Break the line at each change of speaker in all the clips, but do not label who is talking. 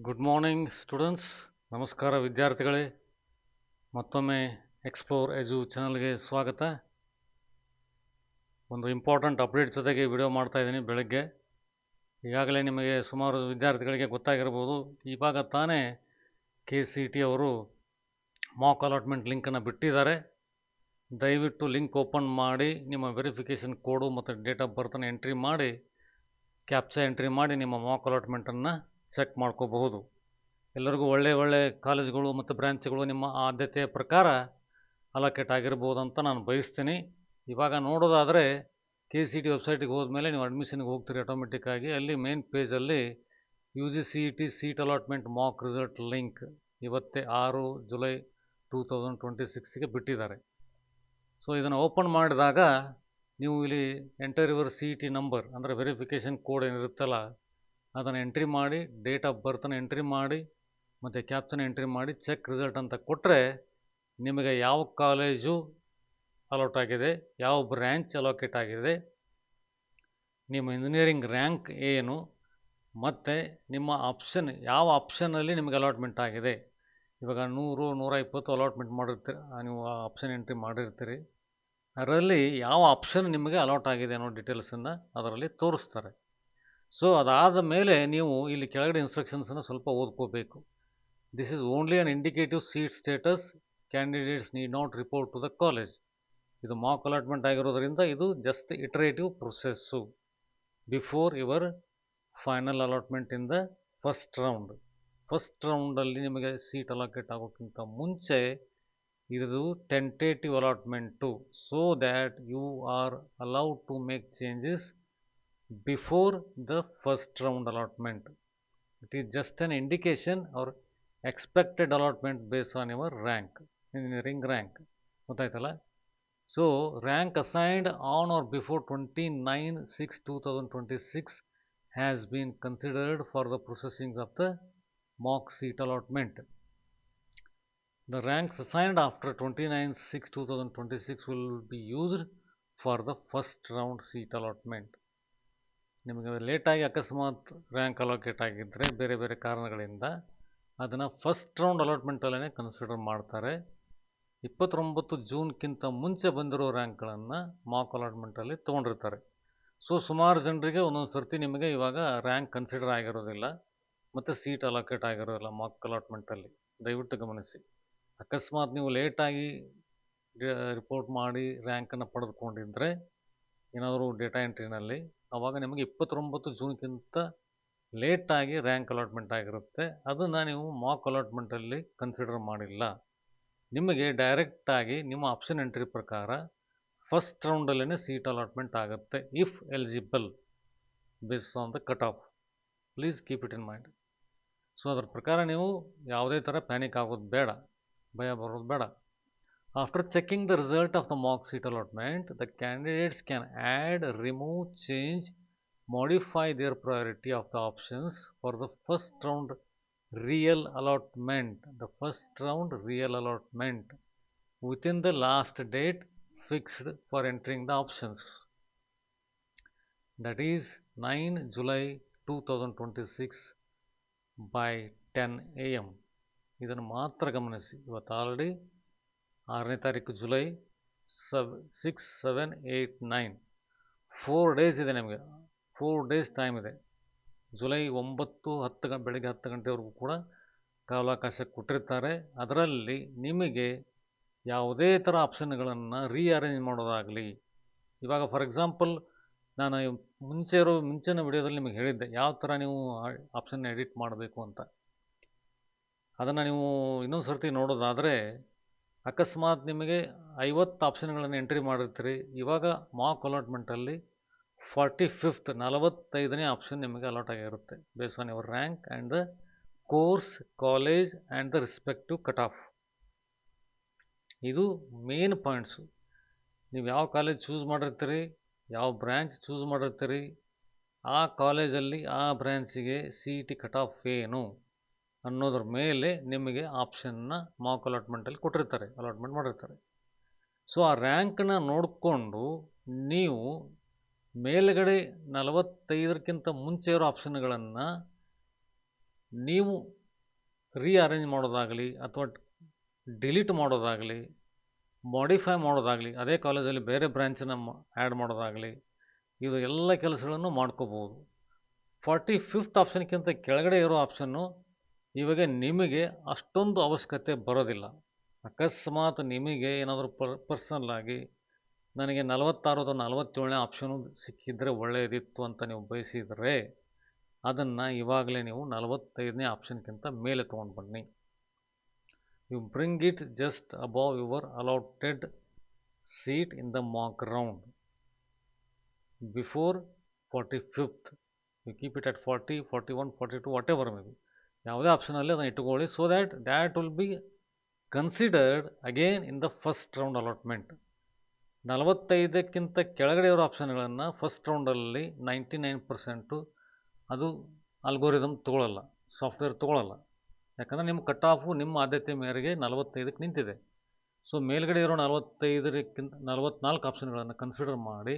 Good morning students. ನಮಸ್ಕಾರ ವಿದ್ಯಾರ್ಥಿಗಳೇ. ಮತ್ತೊಮ್ಮೆ ಎಕ್ಸ್ಪ್ಲೋರ್ ಎಜು ಚಾನಲ್ಗೆ ಸ್ವಾಗತ. ಒಂದು ಇಂಪಾರ್ಟೆಂಟ್ ಅಪ್ಡೇಟ್ ಜೊತೆಗೆ ವಿಡಿಯೋ ಮಾಡ್ತಾ ಇದ್ದೀನಿ ಬೆಳಗ್ಗೆ. ಈಗಾಗಲೇ ನಿಮಗೆ ಸುಮಾರು ವಿದ್ಯಾರ್ಥಿಗಳಿಗೆ ಗೊತ್ತಾಗಿರ್ಬೋದು, ಇವಾಗ ತಾನೇ KCET ಅವರು ಮಾಕ್ ಅಲಾಟ್ಮೆಂಟ್ ಲಿಂಕನ್ನು ಬಿಟ್ಟಿದ್ದಾರೆ. ದಯವಿಟ್ಟು ಲಿಂಕ್ ಓಪನ್ ಮಾಡಿ ನಿಮ್ಮ ವೆರಿಫಿಕೇಷನ್ ಕೋಡು ಮತ್ತು ಡೇಟ್ ಆಫ್ ಬರ್ತನ್ನು ಎಂಟ್ರಿ ಮಾಡಿ, ಕ್ಯಾಪ್ಚಾ ಎಂಟ್ರಿ ಮಾಡಿ ನಿಮ್ಮ ಮಾಕ್ ಅಲಾಟ್ಮೆಂಟನ್ನು ಚೆಕ್ ಮಾಡ್ಕೋಬಹುದು. ಎಲ್ಲರಿಗೂ ಒಳ್ಳೆ ಕಾಲೇಜುಗಳು ಮತ್ತು ಬ್ರಾಂಚ್ಗಳು ನಿಮ್ಮ ಆದ್ಯತೆಯ ಪ್ರಕಾರ ಅಲೋಕೇಟ್ ಆಗಿರ್ಬೋದು ಅಂತ ನಾನು ಬಯಸ್ತೀನಿ. ಇವಾಗ ನೋಡೋದಾದರೆ KCET ವೆಬ್ಸೈಟಿಗೆ ಹೋದ್ಮೇಲೆ ನೀವು ಅಡ್ಮಿಷನ್ಗೆ ಹೋಗ್ತೀರಿ ಆಟೋಮೆಟಿಕ್ಕಾಗಿ. ಅಲ್ಲಿ ಮೇನ್ ಪೇಜಲ್ಲಿ UGCET seat allotment mock result link ಇವತ್ತೇ 6 ಜುಲೈ 2026ಗೆ ಬಿಟ್ಟಿದ್ದಾರೆ. ಸೊ ಇದನ್ನು ಓಪನ್ ಮಾಡಿದಾಗ ನೀವು ಇಲ್ಲಿ ಎಂಟರ್ ಯುವರ್ CET ನಂಬರ್ ಅಂದರೆ ವೆರಿಫಿಕೇಷನ್ ಕೋಡ್ ಏನಿರುತ್ತಲ್ಲ ಅದನ್ನು ಎಂಟ್ರಿ ಮಾಡಿ, ಡೇಟ್ ಆಫ್ ಬರ್ತನ್ನು ಎಂಟ್ರಿ ಮಾಡಿ ಮತ್ತು ಕ್ಯಾಪ್ಚನ್ ಎಂಟ್ರಿ ಮಾಡಿ ಚೆಕ್ ರಿಸಲ್ಟ್ ಅಂತ ಕೊಟ್ಟರೆ ನಿಮಗೆ ಯಾವ ಕಾಲೇಜು ಅಲಾಟ್ ಆಗಿದೆ, ಯಾವ ಬ್ರ್ಯಾಂಚ್ ಅಲೋಕೇಟ್ ಆಗಿದೆ, ನಿಮ್ಮ ಇಂಜಿನಿಯರಿಂಗ್ ರ್ಯಾಂಕ್ ಏನು ಮತ್ತು ನಿಮ್ಮ ಆಪ್ಷನ್ ಯಾವ ಆಪ್ಷನಲ್ಲಿ ನಿಮಗೆ ಅಲಾಟ್ಮೆಂಟ್ ಆಗಿದೆ. ಇವಾಗ 100, 120 ಅಲಾಟ್ಮೆಂಟ್ ಮಾಡಿರ್ತೀರಿ, ನೀವು ಆಪ್ಷನ್ ಎಂಟ್ರಿ ಮಾಡಿರ್ತೀರಿ. ಅದರಲ್ಲಿ ಯಾವ ಆಪ್ಷನ್ ನಿಮಗೆ ಅಲಾಟ್ ಆಗಿದೆ ಅನ್ನೋ ಡೀಟೇಲ್ಸನ್ನು ಅದರಲ್ಲಿ ತೋರಿಸ್ತಾರೆ. ಸೊ ಅದಾದ ಮೇಲೆ ನೀವು ಇಲ್ಲಿ ಕೆಳಗಡೆ ಇನ್ಸ್ಟ್ರಕ್ಷನ್ಸನ್ನು ಸ್ವಲ್ಪ ಓದ್ಕೋಬೇಕು. This is only an indicative seat status, candidates need not report to the college. ಇದು ಮಾಕ್ ಅಲಾಟ್ಮೆಂಟ್ ಆಗಿರೋದ್ರಿಂದ ಇದು just iterative process before your final allotment in the first ರೌಂಡಲ್ಲಿ ನಿಮಗೆ ಸೀಟ್ ಅಲೋಕೇಟ್ ಆಗೋಕ್ಕಿಂತ ಮುಂಚೆ ಇದು tentative allotment. So that you are allowed to make changes before the first round allotment. It is just an indication or expected allotment based on your rank, engineering rank. ಗೊತ್ತಾಯ್ತಲ್ಲ? So rank assigned on or before 29/6/2026 has been considered for the processing of the mock seat allotment. The ranks assigned after 29/6/2026 will be used for the first round seat allotment. ನಿಮಗೆ ಲೇಟಾಗಿ ಅಕಸ್ಮಾತ್ rank allocate ಆಗಿದ್ದರೆ ಬೇರೆ ಬೇರೆ ಕಾರಣಗಳಿಂದ ಅದನ್ನು first round ಅಲಾಟ್ಮೆಂಟಲ್ಲೇ consider ಮಾಡ್ತಾರೆ. 29 ಜೂನ್ಗಿಂತ ಮುಂಚೆ ಬಂದಿರೋ ರ್ಯಾಂಕ್ಗಳನ್ನು ಮಾಕ್ ಅಲಾಟ್ಮೆಂಟಲ್ಲಿ ತೊಗೊಂಡಿರ್ತಾರೆ. ಸೊ ಸುಮಾರು ಜನರಿಗೆ ಒಂದೊಂದು ಸರ್ತಿ ನಿಮಗೆ ಇವಾಗ ರ್ಯಾಂಕ್ ಕನ್ಸಿಡರ್ ಆಗಿರೋದಿಲ್ಲ ಮತ್ತು ಸೀಟ್ ಅಲೋಕೇಟ್ ಆಗಿರೋದಿಲ್ಲ ಮಾಕ್ ಅಲಾಟ್ಮೆಂಟಲ್ಲಿ. ದಯವಿಟ್ಟು ಗಮನಿಸಿ. ಅಕಸ್ಮಾತ್ ನೀವು ಲೇಟಾಗಿ ರಿಪೋರ್ಟ್ ಮಾಡಿ ರ್ಯಾಂಕನ್ನು ಪಡೆದುಕೊಂಡಿದ್ದರೆ ಏನಾದರೂ ಡೇಟಾ ಎಂಟ್ರಿನಲ್ಲಿ, ಆವಾಗ ನಿಮಗೆ 29 ಜೂನ್ಗಿಂತ ಲೇಟಾಗಿ ರ್ಯಾಂಕ್ ಅಲಾಟ್ಮೆಂಟ್ ಆಗಿರುತ್ತೆ. ಅದನ್ನು ನೀವು ಮಾಕ್ ಅಲಾಟ್ಮೆಂಟಲ್ಲಿ ಕನ್ಸಿಡರ್ ಮಾಡಿಲ್ಲ. ನಿಮಗೆ ಡೈರೆಕ್ಟಾಗಿ ನಿಮ್ಮ ಆಪ್ಷನ್ ಎಂಟ್ರಿ ಪ್ರಕಾರ ಫಸ್ಟ್ ರೌಂಡಲ್ಲೇ ಸೀಟ್ ಅಲಾಟ್ಮೆಂಟ್ ಆಗುತ್ತೆ if eligible based on the cut off. Please keep it in mind. So ಅದರ ಪ್ರಕಾರ ನೀವು ಯಾವುದೇ ಥರ ಪ್ಯಾನಿಕ್ ಆಗೋದು ಬೇಡ, ಭಯ ಬರೋದು ಬೇಡ. After checking the result of the mock seat allotment, the candidates can add, remove, change, modify their priority of the options for the first round real allotment. The first round real allotment within the last date fixed for entering the options. That is 9 July 2026 by 10 AM. ಇದನ್ನು ಮಾತ್ರ ಗಮನಿಸಿ. ಇವತ್ತು already 6ನೇ ತಾರೀಕು July 6, 7, 8, 9 4 days ಇದೆ. ನಿಮಗೆ 4 days time ಇದೆ. July 9, 10 ಬೆಳಗ್ಗೆ 10 ಗಂಟೆವರೆಗೂ ಕೂಡ ಕಾಲಾವಕಾಶ ಕೊಟ್ಟಿರ್ತಾರೆ. ಅದರಲ್ಲಿ ನಿಮಗೆ ಯಾವುದೇ ಥರ ಆಪ್ಷನ್ಗಳನ್ನು ರೀಅರೇಂಜ್ ಮಾಡೋದಾಗಲಿ, ಇವಾಗ ಫಾರ್ ಎಕ್ಸಾಂಪಲ್ ನಾನು ಮುಂಚಿನ ವಿಡಿಯೋದಲ್ಲಿ ನಿಮಗೆ ಹೇಳಿದ್ದೆ ಯಾವ ಥರ ನೀವು ಆಪ್ಷನ್ನ ಎಡಿಟ್ ಮಾಡಬೇಕು ಅಂತ. ಅದನ್ನು ನೀವು ಇನ್ನೊಂದು ಸರ್ತಿ ನೋಡೋದಾದರೆ ಅಕಸ್ಮಾತ್ ನಿಮಗೆ 50 ಆಪ್ಷನ್ಗಳನ್ನು ಎಂಟ್ರಿ ಮಾಡಿರ್ತೀರಿ. ಇವಾಗ ಮಾಕ್ ಅಲಾಟ್ಮೆಂಟಲ್ಲಿ 45ನೇ ಆಪ್ಷನ್ ನಿಮಗೆ ಅಲಾಟ್ ಆಗಿರುತ್ತೆ based on your rank and the course, college and the respective cut off. ಇದು ಮೇನ್ ಪಾಯಿಂಟ್ಸು. ನೀವು ಯಾವ ಕಾಲೇಜ್ ಚೂಸ್ ಮಾಡಿರ್ತೀರಿ, ಯಾವ ಬ್ರ್ಯಾಂಚ್ ಚೂಸ್ ಮಾಡಿರ್ತೀರಿ, ಆ ಕಾಲೇಜಲ್ಲಿ ಆ ಬ್ರ್ಯಾಂಚಿಗೆ CET ಕಟ್ ಆಫ್ ಏನು ಅನ್ನೋದ್ರ ಮೇಲೆ ನಿಮಗೆ ಆಪ್ಷನ್ನ ಮಾಕ್ ಅಲಾಟ್ಮೆಂಟಲ್ಲಿ ಕೊಟ್ಟಿರ್ತಾರೆ, ಅಲಾಟ್ಮೆಂಟ್ ಮಾಡಿರ್ತಾರೆ. ಸೊ ಆ ರ್ಯಾಂಕನ್ನ ನೋಡಿಕೊಂಡು ನೀವು ಮೇಲ್ಗಡೆ 45ಕ್ಕಿಂತ ಮುಂಚೆ ಇರೋ ಆಪ್ಷನ್ಗಳನ್ನು ನೀವು ರೀಅರೇಂಜ್ ಮಾಡೋದಾಗಲಿ ಅಥವಾ ಡಿಲೀಟ್ ಮಾಡೋದಾಗಲಿ ಮಾಡಿಫೈ ಮಾಡೋದಾಗಲಿ ಅದೇ ಕಾಲೇಜಲ್ಲಿ ಬೇರೆ ಬ್ರ್ಯಾಂಚನ್ನು ಆ್ಯಡ್ ಮಾಡೋದಾಗಲಿ ಇದು ಎಲ್ಲ ಕೆಲಸಗಳನ್ನು ಮಾಡ್ಕೋಬೋದು. 45th ಆಪ್ಷನ್ಗಿಂತ ಕೆಳಗಡೆ ಇರೋ ಆಪ್ಷನ್ನು ಇವಾಗ ನಿಮಗೆ ಅಷ್ಟೊಂದು ಅವಶ್ಯಕತೆ ಬರೋದಿಲ್ಲ. ಅಕಸ್ಮಾತ್ ನಿಮಗೆ ಏನಾದರೂ ಪರ್ಸನಲ್ಲಾಗಿ ನನಗೆ 46 ಅಥವಾ 47ನೇ ಆಪ್ಷನು ಸಿಕ್ಕಿದರೆ ಒಳ್ಳೆಯದಿತ್ತು ಅಂತ ನೀವು ಬಯಸಿದರೆ ಅದನ್ನು ಇವಾಗಲೇ ನೀವು 45ನೇ ಆಪ್ಷನ್ಗಿಂತ ಮೇಲೆ ತೊಗೊಂಡು ಬನ್ನಿ. You bring it just above your allotted seat in the mock round before 45th. You keep it at 40, 41, 42 whatever may be, ಯಾವುದೇ ಆಪ್ಷನಲ್ಲಿ ಅದನ್ನು ಇಟ್ಕೊಳ್ಳಿ. So that will be considered again in the first round allotment. 45ಕ್ಕಿಂತ ಕೆಳಗಡೆ ಇರೋ ಆಪ್ಷನ್ಗಳನ್ನು first ರೌಂಡಲ್ಲಿ 99% ಅದು algorithm ತೊಗೊಳ್ಳಲ್ಲ, software ತೊಗೊಳ್ಳಲ್ಲ. ಯಾಕಂದರೆ ನಿಮ್ಮ ಕಟ್ ಆಫು ನಿಮ್ಮ ಆದ್ಯತೆ ಮೇರೆಗೆ 45ಕ್ಕೆ ನಿಂತಿದೆ. ಸೊ ಮೇಲ್ಗಡೆ ಇರೋ 44 ಆಪ್ಷನ್ಗಳನ್ನು ಕನ್ಸಿಡರ್ ಮಾಡಿ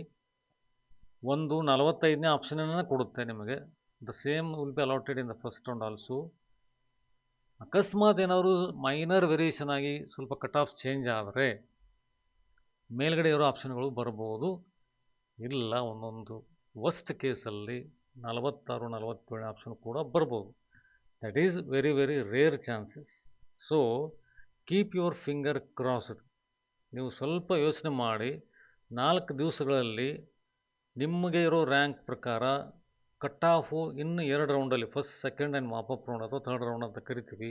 ಒಂದು 45ನೇ ಆಪ್ಷನನ್ನು ಕೊಡುತ್ತೆ ನಿಮಗೆ. The same will be allotted in the first round also. ಅಕಸ್ಮಾತ್ ಏನಾದರೂ ಮೈನರ್ ವೇರಿಯೇಷನ್ ಆಗಿ ಸ್ವಲ್ಪ ಕಟ್ ಆಫ್ ಚೇಂಜ್ ಆದರೆ ಮೇಲ್ಗಡೆ ಇರೋ ಆಪ್ಷನ್ಗಳು ಬರ್ಬೋದು. ಇಲ್ಲ ಒಂದೊಂದು ವರ್ಸ್ಟ್ ಕೇಸಲ್ಲಿ 46, 47 ಆಪ್ಷನ್ ಕೂಡ ಬರ್ಬೋದು. That is very very rare chances. So keep your finger crossed. ನೀವು ಸ್ವಲ್ಪ ಯೋಚನೆ ಮಾಡಿ 4 ದಿವಸಗಳಲ್ಲಿ ನಿಮಗೆ ಇರೋ ರ್ಯಾಂಕ್ ಪ್ರಕಾರ ಕಟ್ ಆಫು ಇನ್ನು 2 ರೌಂಡಲ್ಲಿ first, second and mop up round ಅಥವಾ ಥರ್ಡ್ ರೌಂಡ್ ಅಂತ ಕರಿತೀವಿ,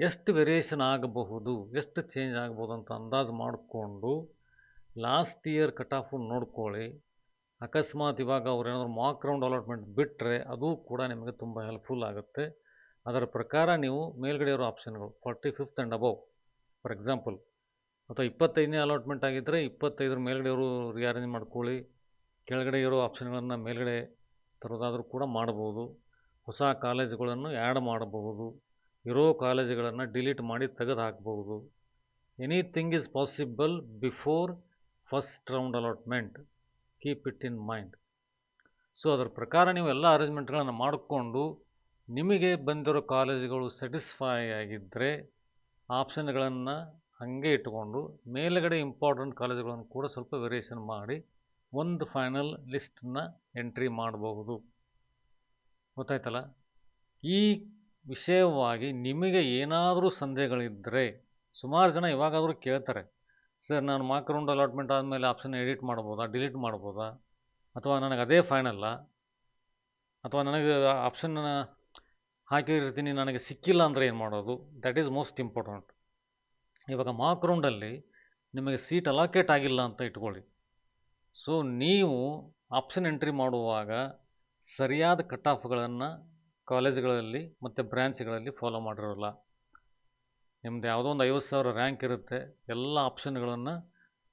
ಎಷ್ಟು ವೇರಿಯೇಷನ್ ಆಗಬಹುದು, ಎಷ್ಟು ಚೇಂಜ್ ಆಗ್ಬೋದು ಅಂತ ಅಂದಾಜು ಮಾಡಿಕೊಂಡು ಲಾಸ್ಟ್ ಇಯರ್ ಕಟ್ ಆಫು ನೋಡ್ಕೊಳ್ಳಿ. ಅಕಸ್ಮಾತ್ ಇವಾಗ ಅವ್ರು ಏನಾದರೂ ಮಾಕ್ ರೌಂಡ್ ಅಲಾಟ್ಮೆಂಟ್ ಬಿಟ್ಟರೆ ಅದು ಕೂಡ ನಿಮಗೆ ತುಂಬ ಹೆಲ್ಪ್ಫುಲ್ ಆಗುತ್ತೆ. ಅದರ ಪ್ರಕಾರ ನೀವು ಮೇಲ್ಗಡೆ ಇರೋ ಆಪ್ಷನ್ಗಳು 45th and above for example, ಅಥವಾ 25ನೇ ಅಲಾಟ್ಮೆಂಟ್ ಆಗಿದ್ದರೆ 25ರ ಮೇಲ್ಗಡೆ ಇವರು ರಿಅರೇಂಜ್ ಮಾಡ್ಕೊಳ್ಳಿ. ಕೆಳಗಡೆ ಇರೋ ಆಪ್ಷನ್ಗಳನ್ನು ಮೇಲ್ಗಡೆ ತರೋದಾದರೂ ಕೂಡ ಮಾಡ್ಬೋದು. ಹೊಸ ಕಾಲೇಜುಗಳನ್ನು ಆ್ಯಡ್ ಮಾಡಬಹುದು. ಇರೋ ಕಾಲೇಜುಗಳನ್ನು ಡಿಲೀಟ್ ಮಾಡಿ ತೆಗೆದು ಹಾಕ್ಬೋದು. Anything is possible before first round allotment. Keep it in mind. So ಅದರ ಪ್ರಕಾರ ನೀವು ಎಲ್ಲ ಅರೇಂಜ್ಮೆಂಟ್ಗಳನ್ನು ಮಾಡಿಕೊಂಡು ನಿಮಗೆ ಬಂದಿರೋ ಕಾಲೇಜುಗಳು ಸ್ಯಾಟಿಸ್ಫೈ ಆಗಿದ್ದರೆ ಆಪ್ಷನ್ಗಳನ್ನು ಹಾಗೆ ಇಟ್ಟುಕೊಂಡು ಮೇಲುಗಡೆ ಇಂಪಾರ್ಟೆಂಟ್ ಕಾಲೇಜುಗಳನ್ನು ಕೂಡ ಸ್ವಲ್ಪ ವೇರಿಯೇಷನ್ ಮಾಡಿ ಒಂದು ಫೈನಲ್ ಲಿಸ್ಟನ್ನು ಎಂಟ್ರಿ ಮಾಡಬಹುದು. ಗೊತ್ತಾಯ್ತಲ್ಲ? ಈ ವಿಷಯವಾಗಿ ನಿಮಗೆ ಏನಾದರೂ ಸಂದೇಹಗಳಿದ್ದರೆ, ಸುಮಾರು ಜನ ಇವಾಗಾದರೂ ಕೇಳ್ತಾರೆ, ಸರ್ ನಾನು ಮಾರ್ಕ್ ರೌಂಡ್ ಅಲಾಟ್ಮೆಂಟ್ ಆದಮೇಲೆ ಆಪ್ಷನ್ ಎಡಿಟ್ ಮಾಡ್ಬೋದಾ, ಡಿಲೀಟ್ ಮಾಡ್ಬೋದಾ, ಅಥವಾ ನನಗೆ ಅದೇ ಫೈನಲ್ಲ, ಅಥವಾ ನನಗೆ ಆಪ್ಷನ್ನ ಹಾಕಿರ್ತೀನಿ ನನಗೆ ಸಿಕ್ಕಿಲ್ಲ ಅಂದರೆ ಏನು ಮಾಡೋದು? That is most important. ಇವಾಗ ಮಾರ್ಕ್ ರೌಂಡಲ್ಲಿ ನಿಮಗೆ ಸೀಟ್ ಅಲಾಕೇಟ್ ಆಗಿಲ್ಲ ಅಂತ ಇಟ್ಕೊಳ್ಳಿ. ಸೊ ನೀವು ಆಪ್ಷನ್ ಎಂಟ್ರಿ ಮಾಡುವಾಗ ಸರಿಯಾದ ಕಟ್ ಆಫ್ಗಳನ್ನು ಕಾಲೇಜುಗಳಲ್ಲಿ ಮತ್ತು ಬ್ರ್ಯಾಂಚ್ಗಳಲ್ಲಿ ಫಾಲೋ ಮಾಡಿರೋಲ್ಲ. ನಿಮ್ದು ಯಾವುದೋ ಒಂದು 50,000 ರ್ಯಾಂಕ್ ಇರುತ್ತೆ, ಎಲ್ಲ ಆಪ್ಷನ್ಗಳನ್ನು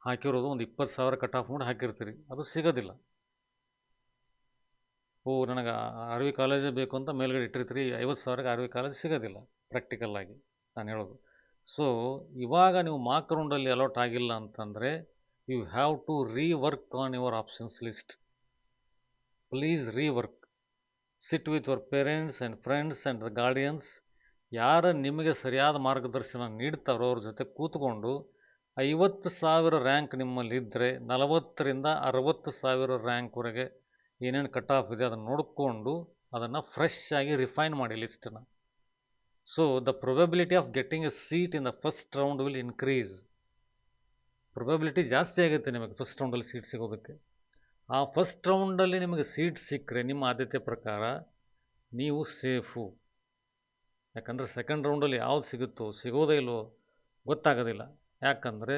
ಹಾಕಿರೋದು ಒಂದು 20,000 ಕಟ್ ಆಫ್ ಮಾಡಿ ಹಾಕಿರ್ತೀರಿ, ಅದು ಸಿಗೋದಿಲ್ಲ. ನನಗೆ ಆರ್ ವಿ ಕಾಲೇಜೇ ಬೇಕು ಅಂತ ಮೇಲ್ಗಡೆ ಇಟ್ಟಿರ್ತೀರಿ, 50,000ಕ್ಕೆ ಆರ್ ವಿ ಕಾಲೇಜ್ ಸಿಗೋದಿಲ್ಲ ಪ್ರಾಕ್ಟಿಕಲ್ಲಾಗಿ ನಾನು ಹೇಳೋದು. ಸೊ ಇವಾಗ ನೀವು ಮಾರ್ಕ್ ರೌಂಡಲ್ಲಿ ಅಲಾಟ್ ಆಗಿಲ್ಲ ಅಂತಂದರೆ you have to rework on your options list. Please rework. Sit with your parents and friends and the guardians. ಯಾರು ನಿಮಗೆ ಸರಿಯಾದ ಮಾರ್ಗದರ್ಶನ ನೀಡ್ತಾರೋ ಅವ್ರ ಜೊತೆ ಕೂತ್ಕೊಂಡು 50,000 ರ್ಯಾಂಕ್ ನಿಮ್ಮಲ್ಲಿದ್ದರೆ 40,000ರಿಂದ 60,000 ರ್ಯಾಂಕ್ವರೆಗೆ ಏನೇನು ಕಟ್ ಆಫ್ ಇದೆ ಅದನ್ನು ನೋಡಿಕೊಂಡು ಅದನ್ನು ಫ್ರೆಶ್ ಆಗಿ ರಿಫೈನ್ ಮಾಡಿ ಲಿಸ್ಟನ್ನು. So the probability of getting a seat in the first round will increase. Probability ಜಾಸ್ತಿ ಆಗುತ್ತೆ ನಿಮಗೆ ಫಸ್ಟ್ ರೌಂಡಲ್ಲಿ ಸೀಟ್ ಸಿಗೋದಕ್ಕೆ. ಆ ಫಸ್ಟ್ ರೌಂಡಲ್ಲಿ ನಿಮಗೆ ಸೀಟ್ ಸಿಕ್ಕರೆ ನಿಮ್ಮ ಆದ್ಯತೆ ಪ್ರಕಾರ ನೀವು ಸೇಫು. ಯಾಕಂದರೆ ಸೆಕೆಂಡ್ ರೌಂಡಲ್ಲಿ ಯಾವ್ದು ಸಿಗುತ್ತೋ ಸಿಗೋದೇ ಇಲ್ವೋ ಗೊತ್ತಾಗೋದಿಲ್ಲ. ಯಾಕಂದರೆ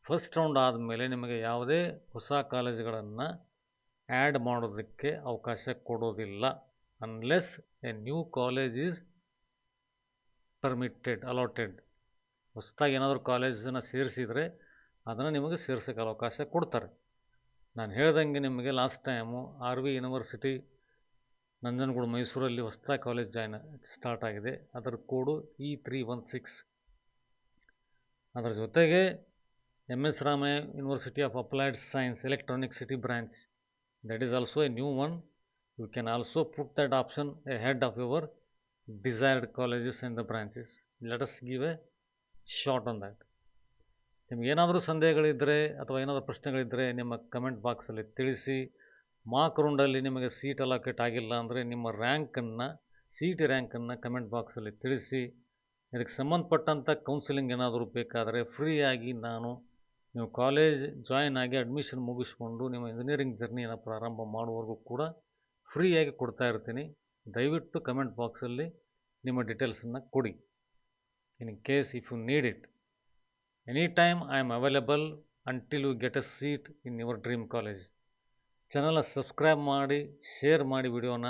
ಫಸ್ಟ್ ರೌಂಡ್ ಆದಮೇಲೆ ನಿಮಗೆ ಯಾವುದೇ ಹೊಸ ಕಾಲೇಜುಗಳನ್ನು ಆ್ಯಡ್ ಮಾಡೋದಕ್ಕೆ ಅವಕಾಶ ಕೊಡೋದಿಲ್ಲ, unless A new college is permitted, allotted. ಹೊಸದಾಗಿ ಏನಾದರೂ ಕಾಲೇಜನ್ನು ಸೇರಿಸಿದರೆ ಅದನ್ನು ನಿಮಗೆ ಸೇರ್ಸೋಕ್ಕೆ ಅವಕಾಶ ಕೊಡ್ತಾರೆ. ನಾನು ಹೇಳ್ದಂಗೆ ನಿಮಗೆ last time R V university Nanjangud ಮೈಸೂರಲ್ಲಿ ಹೊಸದಾಗಿ ಕಾಲೇಜ್ ಸ್ಟಾರ್ಟ್ ಆಗಿದೆ. ಅದರ ಕೋಡು E316. ಅದರ ಜೊತೆಗೆ MS Ramaiah university of applied science electronic city branch, that is also a new one. You can also put that option ahead of your desired colleges and the branches. Let us give a shot on that. ನಿಮಗೇನಾದರೂ ಸಂದೇಹಗಳಿದ್ದರೆ ಅಥವಾ ಏನಾದರೂ ಪ್ರಶ್ನೆಗಳಿದ್ದರೆ ನಿಮ್ಮ comment ಬಾಕ್ಸಲ್ಲಿ ತಿಳಿಸಿ. Mark ರೌಂಡಲ್ಲಿ ನಿಮಗೆ seat ಅಲಾಕೇಟ್ ಆಗಿಲ್ಲ ಅಂದರೆ ನಿಮ್ಮ ರ್ಯಾಂಕನ್ನು, ಸಿ ಟಿ ರ್ಯಾಂಕನ್ನು ಕಮೆಂಟ್ ಬಾಕ್ಸಲ್ಲಿ ತಿಳಿಸಿ. ಇದಕ್ಕೆ ಸಂಬಂಧಪಟ್ಟಂಥ ಕೌನ್ಸಿಲಿಂಗ್ ಏನಾದರೂ ಬೇಕಾದರೆ ಫ್ರೀಯಾಗಿ ನೀವು ಕಾಲೇಜ್ ಜಾಯಿನ್ ಆಗಿ ಅಡ್ಮಿಷನ್ ಮುಗಿಸ್ಕೊಂಡು ನಿಮ್ಮ ಇಂಜಿನಿಯರಿಂಗ್ ಜರ್ನಿಯನ್ನು ಪ್ರಾರಂಭ ಮಾಡುವವರೆಗೂ ಕೂಡ ಫ್ರೀಯಾಗಿ ಕೊಡ್ತಾ ಇರ್ತೀನಿ. ದಯವಿಟ್ಟು ಕಮೆಂಟ್ ಬಾಕ್ಸಲ್ಲಿ ನಿಮ್ಮ ಡೀಟೇಲ್ಸನ್ನು ಕೊಡಿ. In case if you need it, any time I am available until you get a seat in your dream college. ಚಾನಲ್ನ ಸಬ್ಸ್ಕ್ರೈಬ್ ಮಾಡಿ, ಶೇರ್ ಮಾಡಿ ವಿಡಿಯೋನ,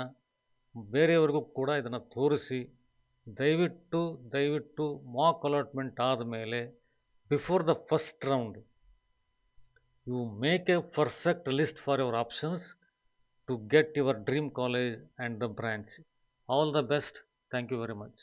ಬೇರೆಯವ್ರಿಗೂ ಕೂಡ ಇದನ್ನು ತೋರಿಸಿ. ದಯವಿಟ್ಟು ಮಾಕ್ ಅಲಾಟ್ಮೆಂಟ್ ಆದಮೇಲೆ before the first round you make a perfect list for your options to get your dream college and the branch. All the best. Thank you very much.